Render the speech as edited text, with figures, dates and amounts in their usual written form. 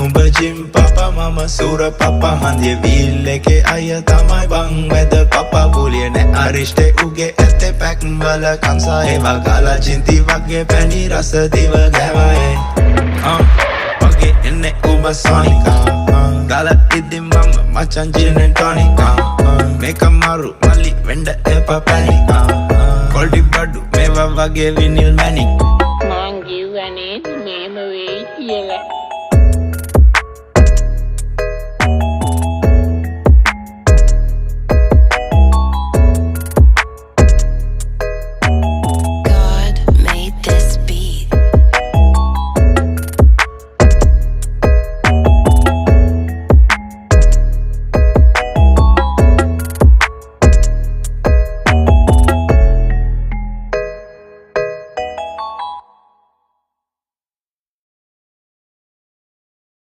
නුඹ ජිම් පපා මම සූර පපා හන්දිය වීල් එකේ අය තමයි බං වැද පපා බුලිය නෑ අරිෂ්ටේ උගේ ඇත්තේ පැක් වල කංසා ඒවා ගාලා චින්ති වගේ පැණි රස දිව ගැවයි වගේ එන්නේ ඔබ සෝනිකා ගාලා ඉදින් මම මචන් ජින් and ටොනිකා මේක මාරු මල්ලි වෙන්න එපා පැනිකා කොල්ඩි බඩු මේවා වගේ විනිල් මැනික්